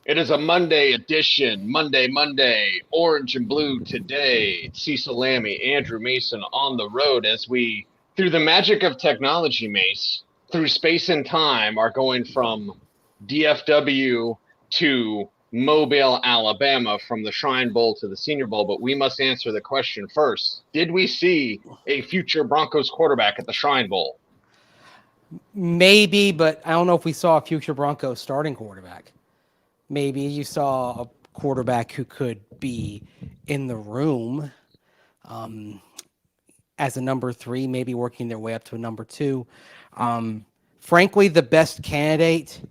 It is a Monday edition. Monday. Orange and blue today. Cecil, Lammey, Andrew Mason on the road as we, through the magic of technology, Mace, through space and time, are going from DFW to Mobile, Alabama, from the Shrine Bowl to the Senior Bowl. But we must answer the question first. Did we see a future Broncos quarterback at the Shrine Bowl? Maybe, but I don't know if we saw a future Broncos starting quarterback. Maybe you saw a quarterback who could be in the room as a number 3, maybe working their way up to a number 2. Frankly, the best candidate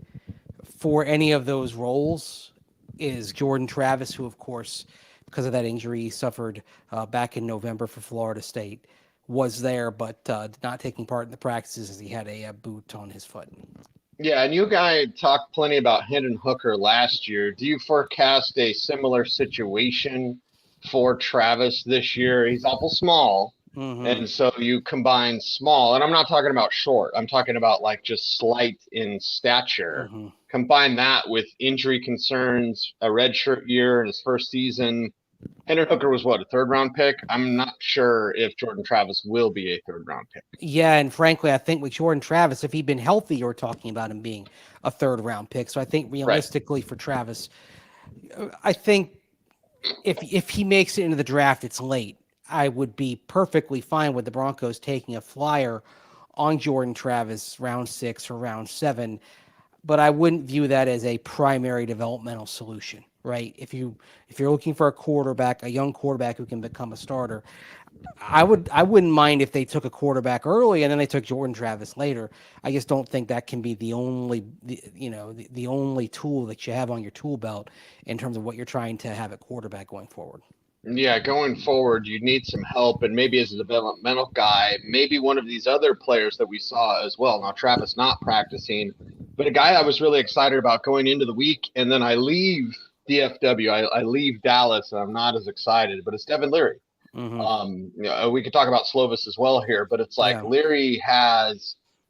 for any of those roles is Jordan Travis, who, of course, because of that injury he suffered back in November for Florida State, was there, but not taking part in the practices as he had a boot on his foot. Yeah, and you guys talked plenty about Hendon Hooker last year. Do you forecast a similar situation for Travis this year? He's awful small, and so you combine small, and I'm not talking about short. I'm talking about like just slight in stature. Combine that with injury concerns, a redshirt year in his first season. Hendon Hooker was what, a third-round pick? I'm not sure if Jordan Travis will be a third-round pick. Yeah, and frankly, I think with Jordan Travis, if he'd been healthy, you're talking about him being a third-round pick. So I think realistically for Travis, I think if he makes it into the draft, it's late. I would be perfectly fine with the Broncos taking a flyer on Jordan Travis round 6 or round 7, but I wouldn't view that as a primary developmental solution, right? If you're looking for a quarterback, a young quarterback who can become a starter, I wouldn't mind if they took a quarterback early and then they took Jordan Travis later. I just don't think that can be the only tool that you have on your tool belt in terms of what you're trying to have at quarterback going forward. Yeah, going forward, you need some help, and maybe as a developmental guy, maybe one of these other players that we saw as well. Now, Travis not practicing, but a guy I was really excited about going into the week, and then I leave DFW, I leave Dallas, and I'm not as excited, but it's Devin Leary. We could talk about Slovis as well here, but it's like Leary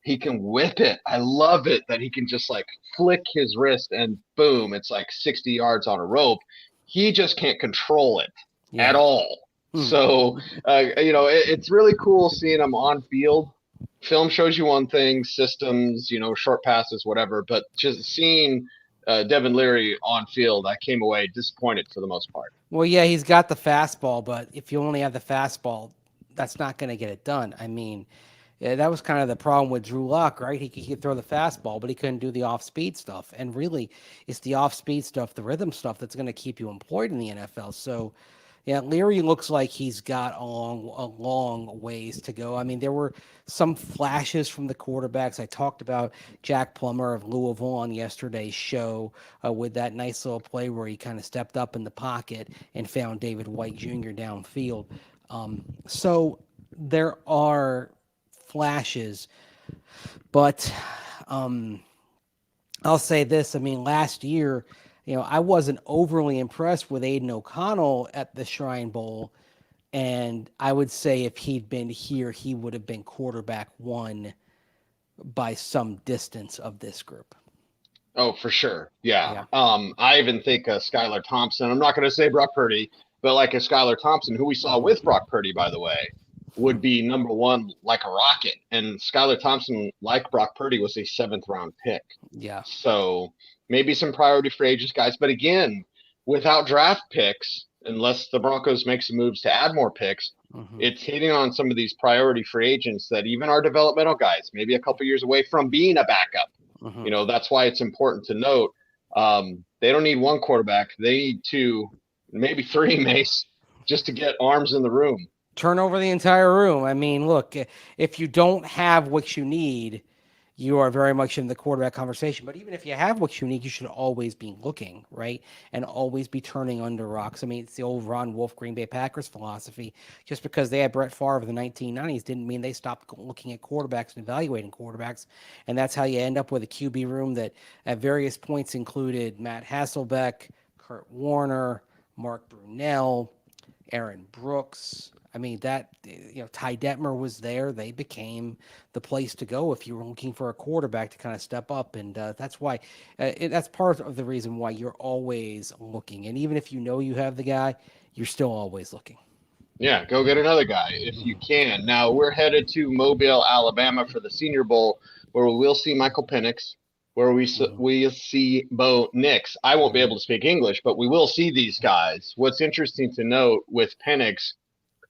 he can whip it. I love it that he can just like flick his wrist and boom, it's like 60 yards on a rope. He just can't control it at all. So, it's really cool seeing him on field. Film shows you one thing, systems, short passes, whatever, but just seeing Devin Leary on field, I came away disappointed for the most part. Well, yeah, he's got the fastball, but if you only have the fastball, that's not going to get it done. I mean, that was kind of the problem with Drew Lock, right? He could throw the fastball, but he couldn't do the off-speed stuff. And really, it's the off-speed stuff, the rhythm stuff that's going to keep you employed in the NFL. So, yeah, Leary looks like he's got a long ways to go. I mean, there were some flashes from the quarterbacks. I talked about Jack Plummer of Louisville on yesterday's show with that nice little play where he kind of stepped up in the pocket and found David White Jr. downfield. So there are flashes, but I'll say this. I mean, last year, I wasn't overly impressed with Aiden O'Connell at the Shrine Bowl, and I would say if he'd been here, he would have been quarterback 1 by some distance of this group. Oh, for sure. Yeah. I even think Skylar Thompson, I'm not going to say Brock Purdy, but like a Skylar Thompson, who we saw with Brock Purdy, by the way, would be number 1 like a rocket. And Skylar Thompson, like Brock Purdy, was a 7th-round pick. Yeah. So maybe some priority free agents guys. But again, without draft picks, unless the Broncos make some moves to add more picks, it's hitting on some of these priority free agents that even our developmental guys, maybe a couple years away from being a backup. That's why it's important to note they don't need 1 quarterback. They need 2, maybe 3, Mace, just to get arms in the room. Turn over the entire room. I mean, look, if you don't have what you need, you are very much in the quarterback conversation. But even if you have what you need, you should always be looking, right? And always be turning under rocks. I mean, it's the old Ron Wolf Green Bay Packers philosophy. Just because they had Brett Favre in the 1990s didn't mean they stopped looking at quarterbacks and evaluating quarterbacks. And that's how you end up with a QB room that at various points included Matt Hasselbeck, Kurt Warner, Mark Brunell, Aaron Brooks. I mean, Ty Detmer was there. They became the place to go if you were looking for a quarterback to kind of step up. And that's why, that's part of the reason why you're always looking. And even if you know you have the guy, you're still always looking. Yeah, go get another guy if you can. Now we're headed to Mobile, Alabama for the Senior Bowl, where we'll see Michael Penix, where we see Bo Nix. I won't be able to speak English, but we will see these guys. What's interesting to note with Penix,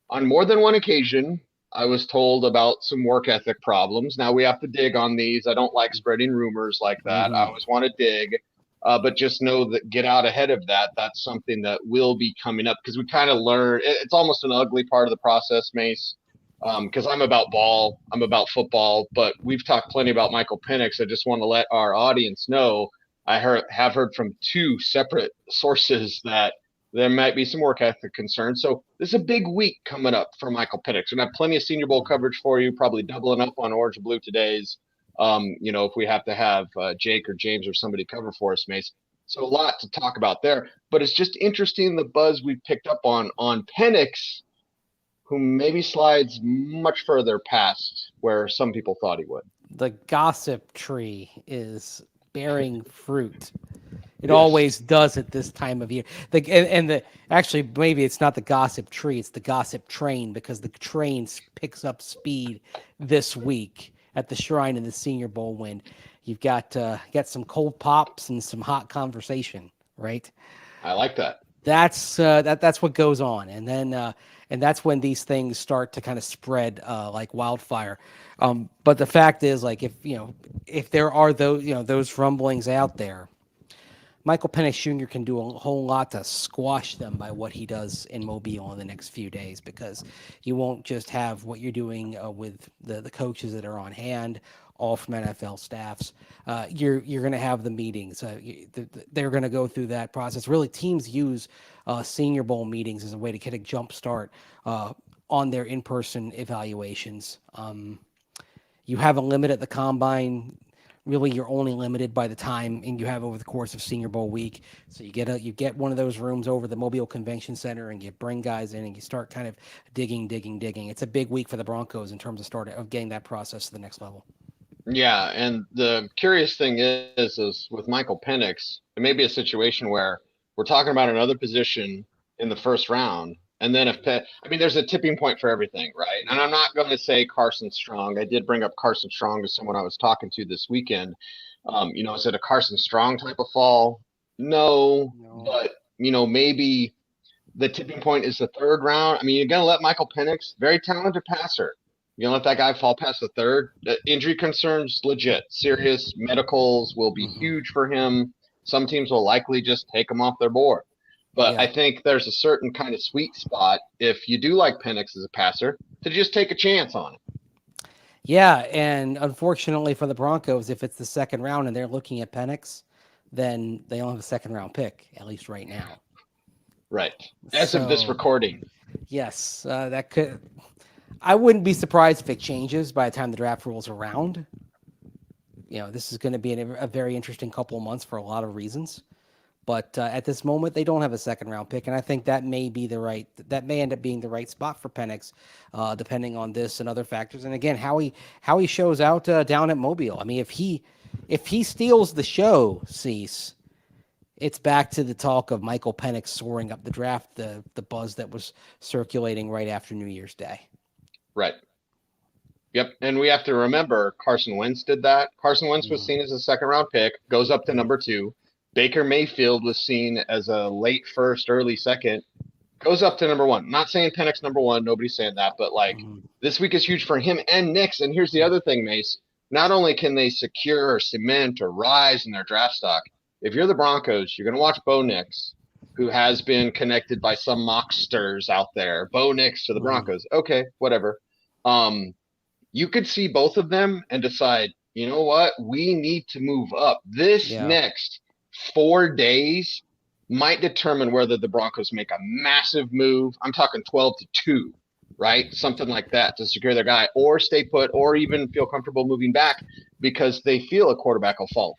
on more than one occasion, I was told about some work ethic problems. Now we have to dig on these. I don't like spreading rumors like that. I always want to dig. But just know that get out ahead of that. That's something that will be coming up because we kind of learn. It's almost an ugly part of the process, Mace, because I'm about ball, I'm about football, but we've talked plenty about Michael Penix. I just want to let our audience know have heard from two separate sources that there might be some work ethic concerns. So this is a big week coming up for Michael Penix. We're going to have plenty of Senior Bowl coverage for you, probably doubling up on Orange and Blue Today's. If we have to have Jake or James or somebody cover for us, Mace. So a lot to talk about there. But it's just interesting the buzz we picked up on Penix, who maybe slides much further past where some people thought he would. The gossip tree is bearing fruit. It always does at this time of year. Actually, maybe it's not the gossip tree, it's the gossip train, because the train picks up speed this week at the Shrine in the Senior Bowl win. You've got some cold pops and some hot conversation, right? I like that. That's what goes on, and then and that's when these things start to kind of spread like wildfire. But the fact is, like, if there are those rumblings out there, Michael Penix Jr. can do a whole lot to squash them by what he does in Mobile in the next few days, because you won't just have what you're doing with the coaches that are on hand, all from NFL staffs. You're going to have the meetings. They're going to go through that process. Really, teams use Senior Bowl meetings as a way to get a jump start on their in-person evaluations. You have a limit at the combine. Really, you're only limited by the time and you have over the course of Senior Bowl week. So you get one of those rooms over the Mobile Convention Center, and you bring guys in and you start kind of digging. It's a big week for the Broncos in terms of getting that process to the next level. Yeah, and the curious thing is with Michael Penix, it may be a situation where we're talking about another position in the first round, and then there's a tipping point for everything, right? And I'm not going to say Carson Strong. I did bring up Carson Strong to someone I was talking to this weekend. Is it a Carson Strong type of fall? No. But maybe the tipping point is the third round. I mean, you're going to let Michael Penix, very talented passer, you're going to let that guy fall past the third? Injury concerns, legit. Serious medicals will be huge for him. Some teams will likely just take him off their board. But I think there's a certain kind of sweet spot, if you do like Penix as a passer, to just take a chance on him. Yeah, and unfortunately for the Broncos, if it's the second round and they're looking at Penix, then they don't have a second-round pick, at least right now. Right. As of this recording. Yes, that could... I wouldn't be surprised if it changes by the time the draft rolls around. This is going to be a very interesting couple of months for a lot of reasons. But at this moment, they don't have a second-round pick, and I think that may end up being the right spot for Penix, depending on this and other factors. And again, how he shows out down at Mobile. I mean, if he steals the show, Cease, it's back to the talk of Michael Penix soaring up the draft, the buzz that was circulating right after New Year's Day. Right. Yep. And we have to remember Carson Wentz did that. Carson Wentz was seen as a second-round pick, goes up to number 2. Baker Mayfield was seen as a late first, early second, goes up to number 1. Not saying Penix number 1. Nobody's saying that. But, this week is huge for him and Nix. And here's the other thing, Mace. Not only can they secure or cement or rise in their draft stock, if you're the Broncos, you're going to watch Bo Nix, who has been connected by some mocksters out there. Bo Nix to the Broncos. Okay, whatever. You could see both of them and decide, you know what? We need to move up. This next 4 days might determine whether the Broncos make a massive move. I'm talking 12-2, right? Something like that to secure their guy, or stay put, or even feel comfortable moving back because they feel a quarterback will fall.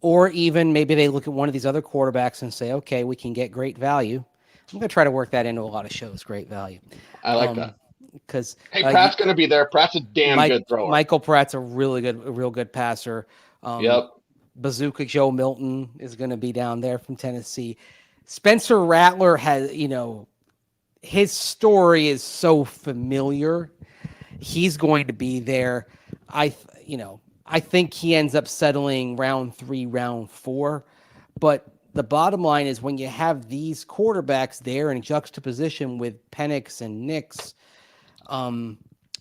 Or even maybe they look at one of these other quarterbacks and say, okay, we can get great value. I'm going to try to work that into a lot of shows, great value. I like that. because Hey, Pratt's going to be there. Pratt's a damn good thrower. Michael Pratt's a real good passer. Yep. Bazooka Joe Milton is going to be down there from Tennessee. Spencer Rattler has, his story is so familiar. He's going to be there. I think he ends up settling round 3, round 4. But the bottom line is when you have these quarterbacks there in juxtaposition with Penix and Nix,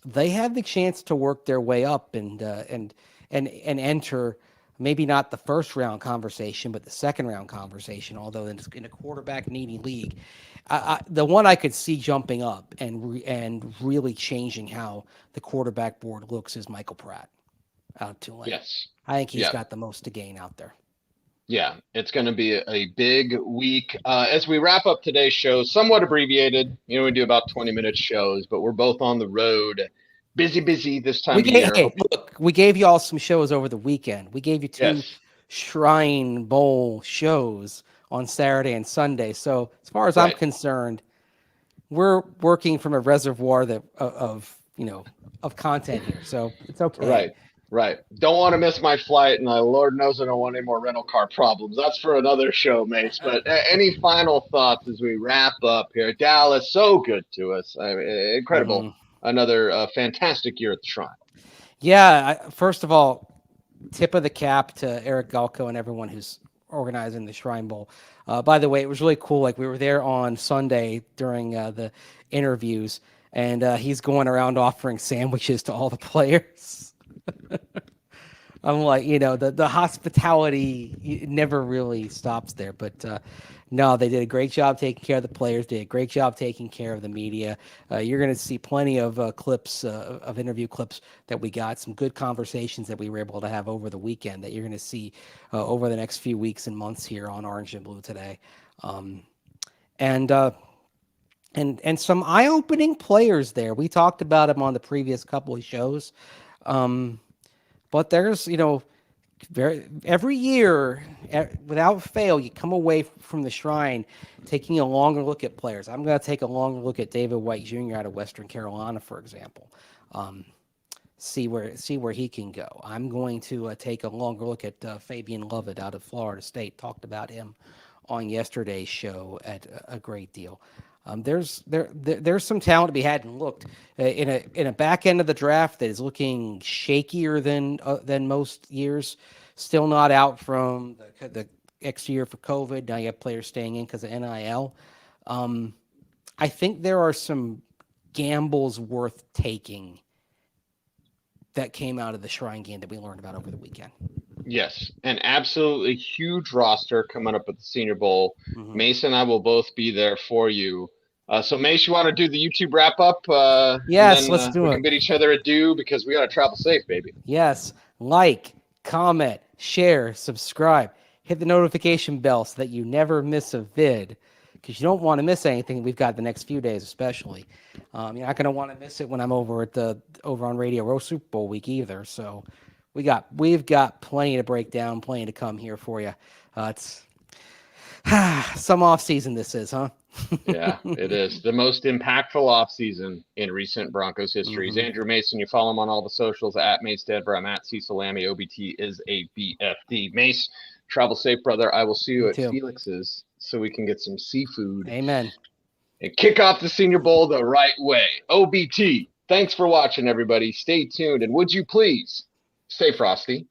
they have the chance to work their way up and enter maybe not the first round conversation, but the second round conversation. Although in a quarterback needy league, the one I could see jumping up and really changing how the quarterback board looks is Michael Pratt out of Tulane. Yes, I think he's got the most to gain out there. Yeah, it's going to be a big week. As we wrap up today's show, somewhat abbreviated. We do about 20-minute shows, but we're both on the road. Busy this time of year. Hey, look, we gave you all some shows over the weekend. We gave you 2 Shrine Bowl shows on Saturday and Sunday. So as far as I'm concerned, we're working from a reservoir of content here. So it's okay. Right. Don't want to miss my flight, and Lord knows I don't want any more rental car problems. That's for another show, mates. But any final thoughts as we wrap up here? Dallas, so good to us. Incredible. Mm-hmm. Another fantastic year at the Shrine. Yeah, first of all, tip of the cap to Eric Galko and everyone who's organizing the Shrine Bowl. By the way, it was really cool. Like, we were there on Sunday during the interviews, and he's going around offering sandwiches to all the players. I'm like, the hospitality never really stops there. But no, they did a great job taking care of the players. Did a great job taking care of the media. You're going to see plenty of clips, of interview clips that we got. Some good conversations that we were able to have over the weekend that you're going to see over the next few weeks and months here on Orange and Blue Today. And some eye-opening players there. We talked about them on the previous couple of shows. But there's, every year, without fail, you come away from the Shrine taking a longer look at players. I'm going to take a longer look at David White Jr. out of Western Carolina, for example. See where he can go. I'm going to take a longer look at Fabian Lovett out of Florida State. Talked about him on yesterday's show at a great deal. There's some talent to be had, and looked in a back end of the draft that is looking shakier than most years. Still not out from the extra year for COVID. Now you have players staying in because of NIL. I think there are some gambles worth taking that came out of the Shrine game that we learned about over the weekend. Yes, an absolutely huge roster coming up at the Senior Bowl. Mm-hmm. Mason and I will both be there for you. So, Mace, you want to do the YouTube wrap-up? Yes, let's do it. We can bid each other adieu because we got to travel safe, baby. Yes. Like, comment, share, subscribe. Hit the notification bell so that you never miss a vid, because you don't want to miss anything we've got the next few days especially. You're not going to want to miss it when I'm over on Radio Row Super Bowl week either. So we've got plenty to break down, plenty to come here for you. It's some off-season this is, huh? Yeah, it is. The most impactful offseason in recent Broncos history. Mm-hmm. Andrew Mason, you follow him on all the socials at Mace Denver. I'm at Cecil Lammey. OBT is a BFD. Mace, travel safe, brother. I will see you at Felix's so we can get some seafood. Amen. And kick off the Senior Bowl the right way. OBT, thanks for watching, everybody. Stay tuned. And would you please stay frosty?